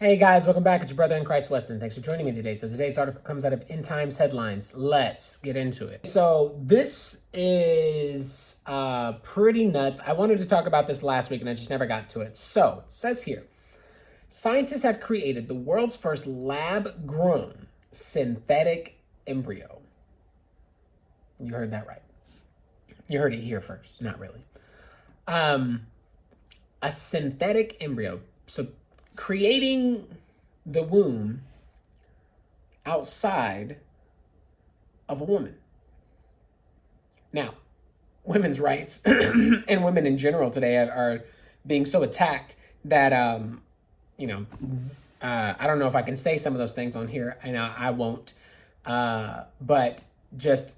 Hey guys, welcome back. It's your brother in Christ, Weston. Thanks for joining me today. So today's article comes out of End Times Headlines. Let's get into it. So this is pretty nuts. I wanted to talk about this last week and I just never got to it. So it says here, scientists have created the world's first lab-grown synthetic embryo. You heard that right. You heard it here first. Not really. A synthetic embryo. So creating the womb outside of a woman. Now, women's rights and women in general today are being so attacked that, I don't know if I can say some of those things on here, and I won't, but just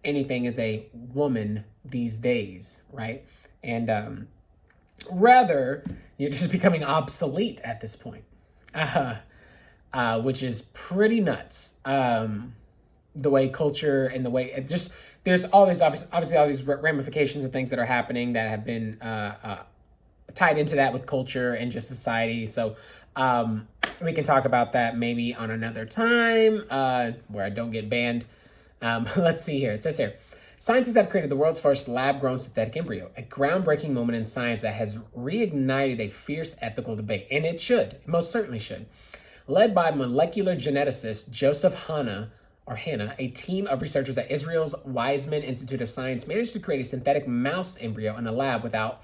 anything is a woman these days, right? And rather, you're just becoming obsolete at this point, which is pretty nuts. The way culture and the way it just, there's all these, obviously all these ramifications and things that are happening that have been tied into that with culture and just society. So we can talk about that maybe on another time where I don't get banned. Let's see here. It says here, scientists have created the world's first lab-grown synthetic embryo, a groundbreaking moment in science that has reignited a fierce ethical debate. And it should. It most certainly should. Led by molecular geneticist Joseph Hanna, a team of researchers at Israel's Weizmann Institute of Science managed to create a synthetic mouse embryo in a lab without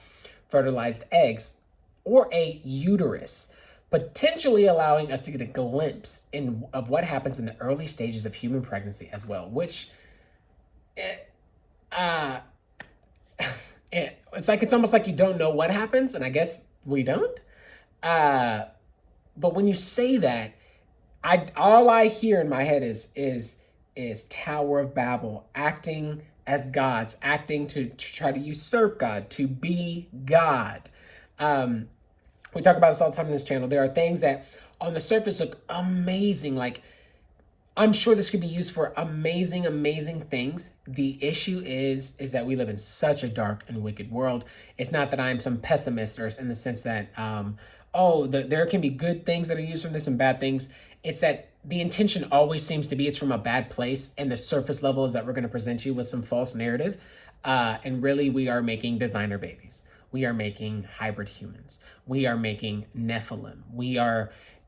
fertilized eggs or a uterus, potentially allowing us to get a glimpse of what happens in the early stages of human pregnancy as well, which... it's almost like you don't know what happens, and I guess we don't. But when you say that, all I hear in my head is Tower of Babel, acting as gods, acting to try to usurp God, to be God. We talk about this all the time on this channel. There are things that on the surface look amazing, like I'm sure this could be used for amazing, amazing things. The issue is that we live in such a dark and wicked world. It's not that I'm some pessimist or in the sense that, there can be good things that are used from this and bad things. It's that the intention always seems to be it's from a bad place, and the surface level is that we're going to present you with some false narrative. And really, we are making designer babies. We are making hybrid humans. We are making Nephilim.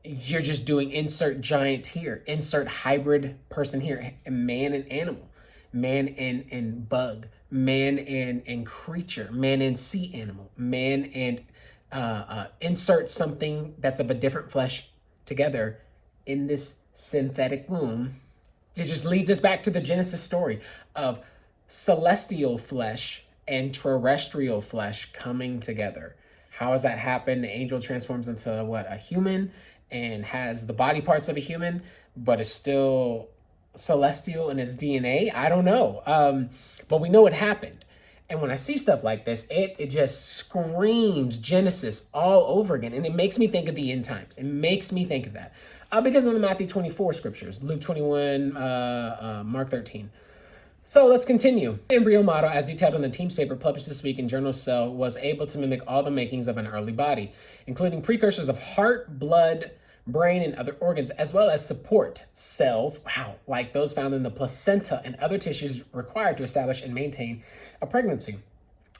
You're just doing insert giant here, insert hybrid person here, man and animal, man and bug, man and creature, man and sea animal, man and insert something that's of a different flesh together in this synthetic womb. It just leads us back to the Genesis story of celestial flesh and terrestrial flesh coming together. How does that happen? The angel transforms into a human, and has the body parts of a human, but is still celestial in his DNA. I don't know. But we know it happened. And when I see stuff like this, it just screams Genesis all over again. And it makes me think of the end times. It makes me think of that. Because of the Matthew 24 scriptures, Luke 21, Mark 13. So let's continue. The embryo model, as detailed in the team's paper published this week in Journal Cell, was able to mimic all the makings of an early body, including precursors of heart, blood, brain, and other organs, as well as support cells, like those found in the placenta and other tissues required to establish and maintain a pregnancy.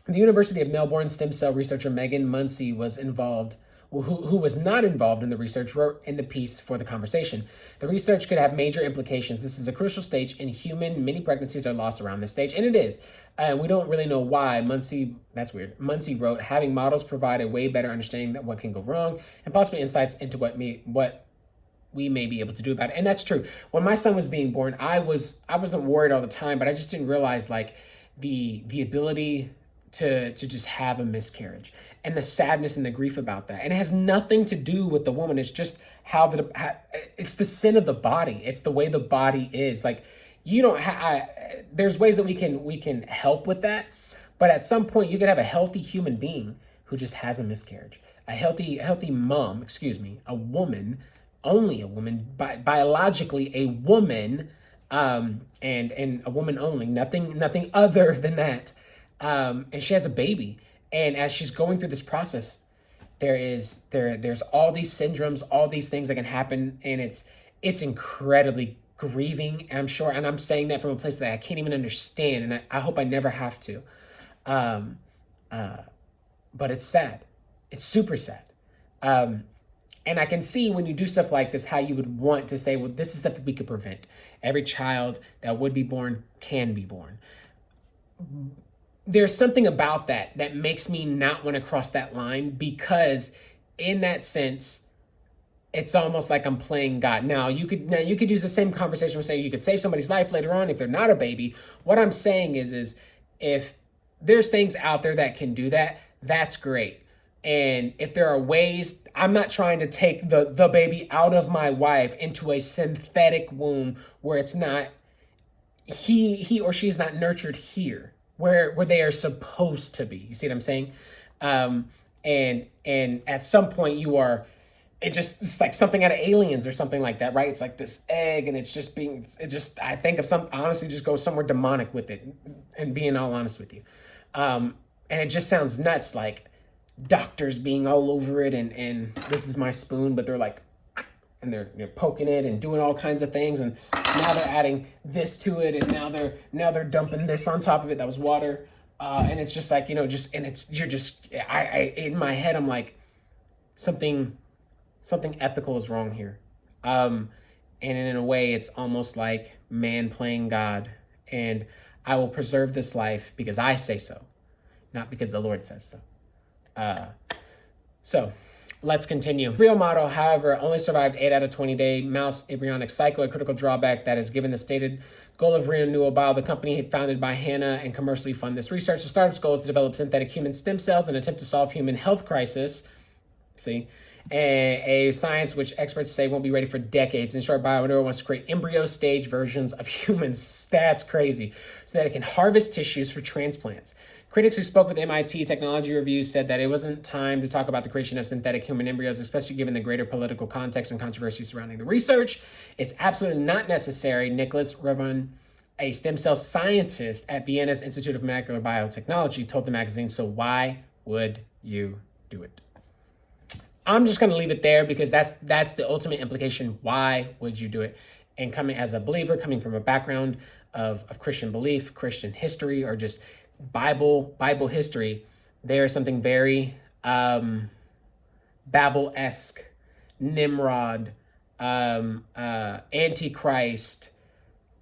The University of Melbourne stem cell researcher Megan Munsey was involved, who was not involved in the research, wrote in the piece for The Conversation. The research could have major implications. This is a crucial stage in human. Many pregnancies are lost around this stage, and it is. We don't really know why. That's weird. Munsey wrote, having models provide a way better understanding of what can go wrong and possibly insights into what we may be able to do about it. And that's true. When my son was being born, I wasn't worried all the time, but I just didn't realize like the ability to just have a miscarriage and the sadness and the grief about that. And it has nothing to do with the woman. It's just it's the sin of the body. It's the way the body is. Like there's ways that we can help with that. But at some point you could have a healthy human being who just has a miscarriage, a healthy mom, a woman, only a woman, biologically a woman, and a woman only, nothing other than that. And she has a baby. And as she's going through this process, there's all these syndromes, all these things that can happen, and it's incredibly grieving, I'm sure, and I'm saying that from a place that I can't even understand, and I hope I never have to. Um, but it's sad. It's super sad. Um, and I can see when you do stuff like this how you would want to say, well, this is stuff that we could prevent. Every child that would be born can be born. There's something about that that makes me not want to cross that line, because in that sense, it's almost like I'm playing God. Now you could use the same conversation with saying you could save somebody's life later on if they're not a baby. What I'm saying is if there's things out there that can do that, that's great. And if there are ways, I'm not trying to take the baby out of my wife into a synthetic womb where it's not, he or she is not nurtured here where they are supposed to be. You see what I'm saying? And at some point you are, it's like something out of Aliens or something like that, right? It's like this egg, and I think of some, honestly, just go somewhere demonic with it, and being all honest with you. And it just sounds nuts, like doctors being all over it, and this is my spoon, but they're like, and they're poking it and doing all kinds of things, and now they're adding this to it, and now they're dumping this on top of it that was water, and it's just like, I in my head I'm like, something ethical is wrong here, and in a way it's almost like man playing God, and I will preserve this life because I say so, not because the Lord says so. So let's continue. Real model, however, only survived 8 out of 20-day mouse embryonic cycle, a critical drawback that is given the stated goal of renewable bio. The company founded by Hannah and commercially fund this research. The startup's goal is to develop synthetic human stem cells in an attempt to solve human health crisis. See? A science which experts say won't be ready for decades. In short, BioNeuro wants to create embryo stage versions of humans. That's crazy. So that it can harvest tissues for transplants. Critics who spoke with MIT Technology Review said that it wasn't time to talk about the creation of synthetic human embryos, especially given the greater political context and controversy surrounding the research. It's absolutely not necessary, Nicholas Revon, a stem cell scientist at Vienna's Institute of Molecular Biotechnology, told the magazine. So why would you do it? I'm just going to leave it there because that's the ultimate implication. Why would you do it? And coming as a believer, coming from a background of Christian belief, Christian history, or just Bible history, there is something very Babel-esque, Nimrod, Antichrist,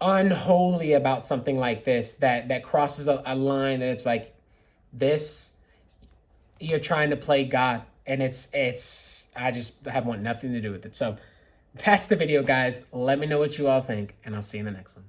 unholy about something like this that crosses a line that it's like, this, you're trying to play God. And I just want nothing to do with it. So that's the video, guys. Let me know what you all think, and I'll see you in the next one.